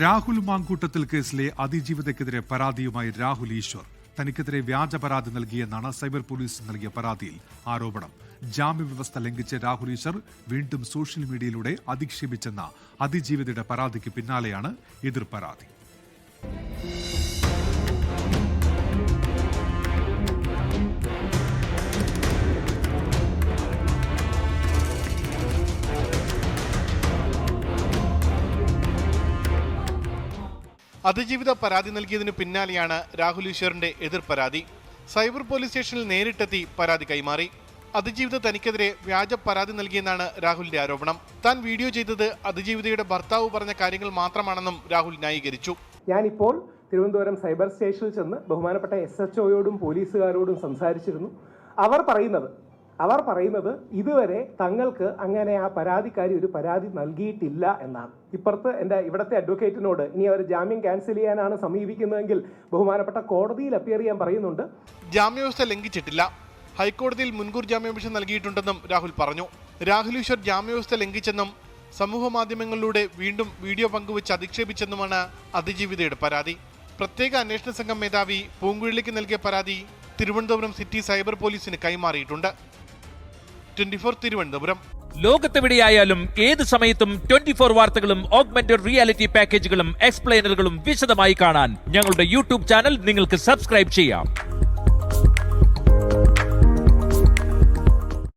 രാഹുൽ മാങ്കൂട്ടത്തിൽ കേസിലെ അതിജീവിതയ്ക്കെതിരെ പരാതിയുമായി രാഹുൽ ഈശ്വർ. തനിക്കെതിരെ വ്യാജ പരാതി നൽകിയെന്നാണ് സൈബർ പോലീസ് നൽകിയ പരാതിയിൽ ആരോപണം. ജാമ്യവ്യവസ്ഥ ലംഘിച്ച് രാഹുൽ ഈശ്വർ വീണ്ടും സോഷ്യൽ മീഡിയയിലൂടെ അധിക്ഷേപിച്ചെന്ന അതിജീവിതയുടെ പരാതിക്ക് പിന്നാലെയാണ് എതിർ പരാതി. അതിജീവിത പരാതി നൽകിയതിനു പിന്നാലെയാണ് രാഹുൽ ഈശ്വറിന്റെ എതിർ പരാതി. സൈബർ പോലീസ് സ്റ്റേഷനിൽ നേരിട്ടെത്തി പരാതി കൈമാറി. അതിജീവിത തനിക്കെതിരെ വ്യാജ പരാതി നൽകിയെന്നാണ് രാഹുലിന്റെ ആരോപണം. താൻ വീഡിയോ ചെയ്തത് അതിജീവിതയുടെ ഭർത്താവ് പറഞ്ഞ കാര്യങ്ങൾ മാത്രമാണെന്നും രാഹുൽ ന്യായീകരിച്ചു. ഞാനിപ്പോൾ തിരുവനന്തപുരം സൈബർ സ്റ്റേഷനിൽ ചെന്ന് ബഹുമാനപ്പെട്ട SHOയോടും പോലീസുകാരോടും സംസാരിച്ചിരുന്നു. അവർ പറയുന്നത് ഇതുവരെ തങ്ങൾക്ക് അങ്ങനെ ആ പരാതിക്കാരി ഒരു പരാതി നൽകിയിട്ടില്ല എന്നാണ്. ഇവിടുത്തെ അഡ്വക്കേറ്റിനോട് ഇനി അവർ ജാമ്യം ക്യാൻസൽ ചെയ്യാനാണ് സമീപിക്കുന്നതെങ്കിൽ ബഹുമാനപ്പെട്ട കോടതിയിൽ അപ്പിയർ ചെയ്യാൻ പറയുന്നുണ്ട്. ജാമ്യവ്യവസ്ഥ ലംഘിച്ചിട്ടില്ല. ഹൈക്കോടതിയിൽ മുൻകൂർ ജാമ്യാപേക്ഷ നൽകിയിട്ടുണ്ടെന്നും രാഹുൽ പറഞ്ഞു. രാഹുൽ ഈശ്വർ ജാമ്യവ്യവസ്ഥ ലംഘിച്ചെന്നും സമൂഹ മാധ്യമങ്ങളിലൂടെ വീണ്ടും വീഡിയോ പങ്കുവച്ച് അധിക്ഷേപിച്ചെന്നുമാണ് അതിജീവിതയുടെ പരാതി. പ്രത്യേക അന്വേഷണ സംഘം മേധാവി പൂങ്കുഴലിക്ക് നൽകിയ പരാതി തിരുവനന്തപുരം സിറ്റി സൈബർ പോലീസിന് കൈമാറിയിട്ടുണ്ട്. 24 തിരുവനന്തപുരം. ലോകത്തെവിടെയായാലും ഏത് സമയത്തും 24 വാർത്തകളും ഓഗ്മെന്റഡ് റിയാലിറ്റി പാക്കേജുകളും എക്സ്പ്ലെയിനറുകളും വിശദമായി കാണാൻ ഞങ്ങളുടെ യൂട്യൂബ് ചാനൽ നിങ്ങൾക്ക് സബ്സ്ക്രൈബ് ചെയ്യാം.